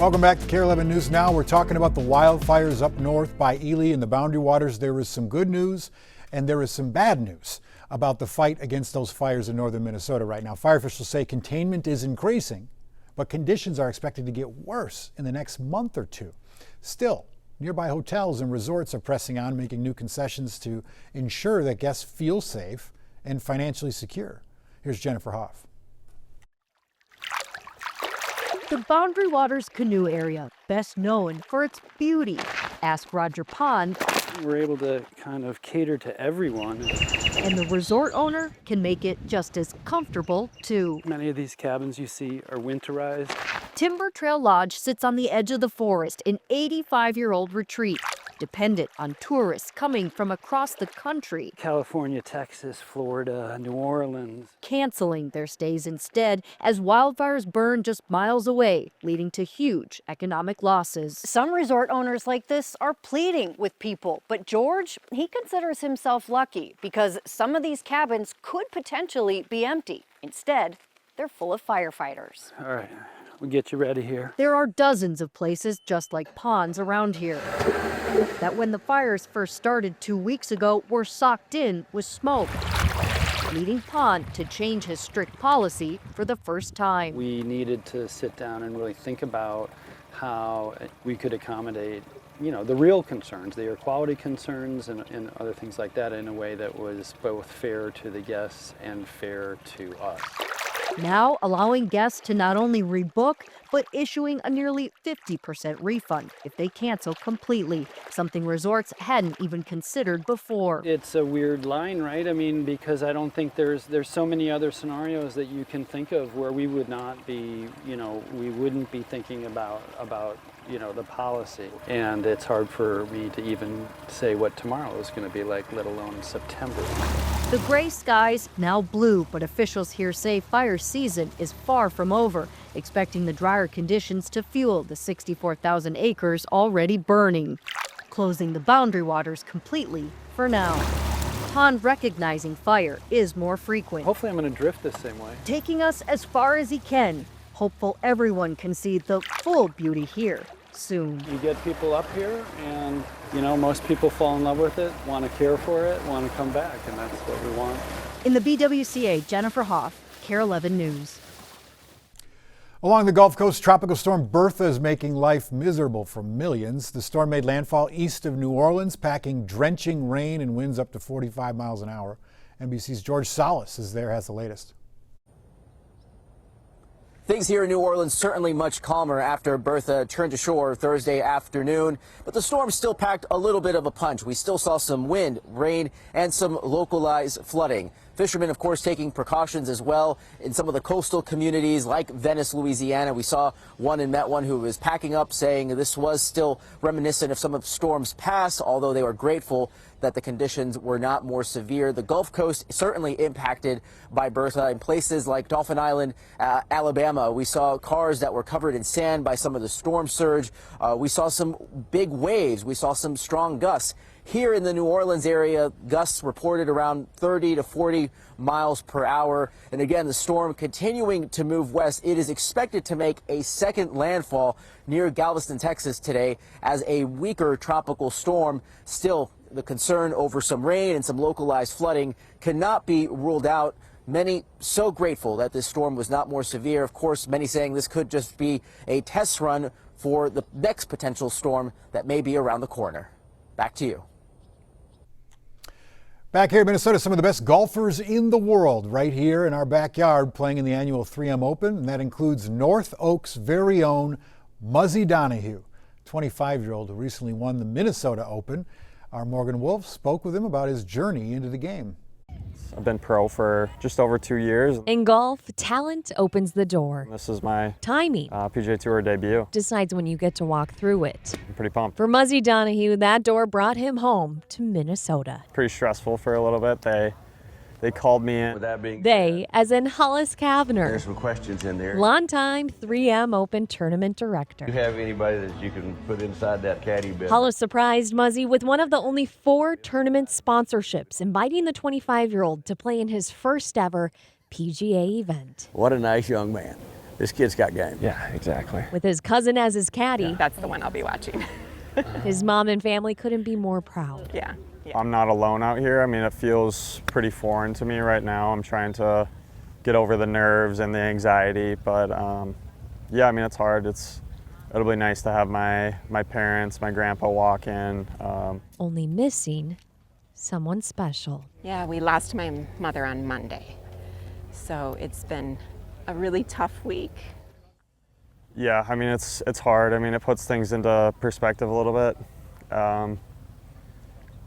Welcome back to KARE 11 News Now. We're talking about the wildfires up north by Ely and the Boundary Waters. There is some good news and there is some bad news about the fight against those fires in northern Minnesota right now. Fire officials say containment is increasing, but conditions are expected to get worse in the next month or two. Still, nearby hotels and resorts are pressing on, making new concessions to ensure that guests feel safe and financially secure. Here's Jennifer Hoff. The Boundary Waters canoe area, best known for its beauty. Ask Roger Pond. We're able to kind of cater to everyone. And the resort owner can make it just as comfortable, too. Many of these cabins you see are winterized. Timber Trail Lodge sits on the edge of the forest, an 85-year-old retreat, dependent on tourists coming from across the country. California, Texas, Florida, New Orleans. Canceling their stays instead as wildfires burn just miles away, leading to huge economic losses. Some resort owners like this are pleading with people, but George, he considers himself lucky because some of these cabins could potentially be empty. Instead, they're full of firefighters. All right, we'll get you ready here. There are dozens of places just like ponds around here that when the fires first started 2 weeks ago were socked in with smoke, leading Pond to change his strict policy for the first time. We needed to sit down and really think about how we could accommodate, the real concerns, the air quality concerns and other things like that in a way that was both fair to the guests and fair to us. Now allowing guests to not only rebook, but issuing a nearly 50% refund if they cancel completely, something resorts hadn't even considered before. It's a weird line, right? I mean, because I don't think there's so many other scenarios that you can think of where we would not be, we wouldn't be thinking about the policy. And it's hard for me to even say what tomorrow is going to be like, let alone September. The gray skies now blue, but officials here say fire season is far from over, expecting the drier conditions to fuel the 64,000 acres already burning, closing the Boundary Waters completely for now. Pond recognizing fire is more frequent. Hopefully I'm going to drift the same way. Taking us as far as he can, hopeful everyone can see the full beauty here soon. You get people up here and, most people fall in love with it, want to care for it, want to come back, and that's what we want. In the BWCA, Jennifer Hoff, KARE 11 News. Along the Gulf Coast, Tropical Storm Bertha is making life miserable for millions. The storm made landfall east of New Orleans, packing drenching rain and winds up to 45 miles an hour. NBC's George Salas is there, has the latest. Things here in New Orleans certainly much calmer after Bertha turned to shore Thursday afternoon, but the storm still packed a little bit of a punch. We still saw some wind, rain, and some localized flooding. Fishermen, of course, taking precautions as well in some of the coastal communities like Venice, Louisiana. We saw one and met one who was packing up, saying this was still reminiscent of some of the storms past, although they were grateful that the conditions were not more severe. The Gulf Coast certainly impacted by Bertha. In places like Dauphin Island, Alabama, we saw cars that were covered in sand by some of the storm surge. We saw some big waves. We saw some strong gusts. Here in the New Orleans area, gusts reported around 30 to 40 miles per hour. And again, the storm continuing to move west. It is expected to make a second landfall near Galveston, Texas today as a weaker tropical storm. Still, the concern over some rain and some localized flooding cannot be ruled out. Many so grateful that this storm was not more severe. Of course, many saying this could just be a test run for the next potential storm that may be around the corner. Back to you. Back here in Minnesota, some of the best golfers in the world right here in our backyard playing in the annual 3M Open, and that includes North Oak's very own Muzzy Donohue, 25-year-old who recently won the Minnesota Open. Our Morgan Wolf spoke with him about his journey into the game. I've been pro for just over 2 years. In golf, talent opens the door. This is my timing PGA Tour debut. Decides when you get to walk through it. I'm pretty pumped. For Muzzy Donohue, that door brought him home to Minnesota. Pretty stressful for a little bit. They called me in. With that being They, as in Hollis Kavner. There's some questions in there. Longtime 3M Open tournament director. Do you have anybody that you can put inside that caddy bit? Hollis surprised Muzzy with one of the only 4 tournament sponsorships, inviting the 25-year-old to play in his first ever PGA event. What a nice young man. This kid's got game. Yeah, exactly. With his cousin as his caddy, That's the one I'll be watching. his mom and family couldn't be more proud. Yeah. I'm not alone out here. I mean, it feels pretty foreign to me right now. I'm trying to get over the nerves and the anxiety, but yeah, I mean, it's hard. It'll be nice to have my parents, my grandpa walk in. Only missing someone special. Yeah, we lost my mother on Monday. So it's been a really tough week. Yeah, I mean, it's hard. I mean, it puts things into perspective a little bit.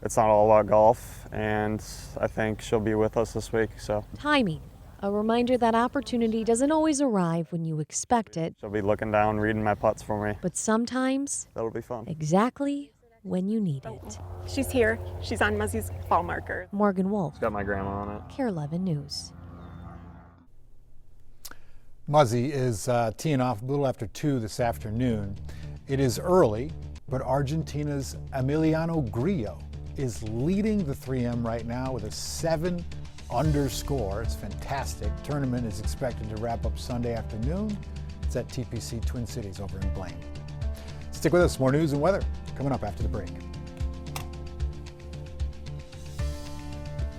It's not all about golf, and I think she'll be with us this week, so. Timing, a reminder that opportunity doesn't always arrive when you expect it, She'll be looking down, reading my putts for me. but sometimes That'll be fun. exactly when you need it. She's here. She's on Muzzy's ball marker. Morgan Wolf, It's got my grandma on it. KARE 11 News. Muzzy is teeing off a little after 2 this afternoon. It is early, but Argentina's Emiliano Grillo is leading the 3M right now with a 7-under score. It's fantastic. Tournament is expected to wrap up Sunday afternoon. It's at TPC Twin Cities over in Blaine. Stick with us, more news and weather coming up after the break.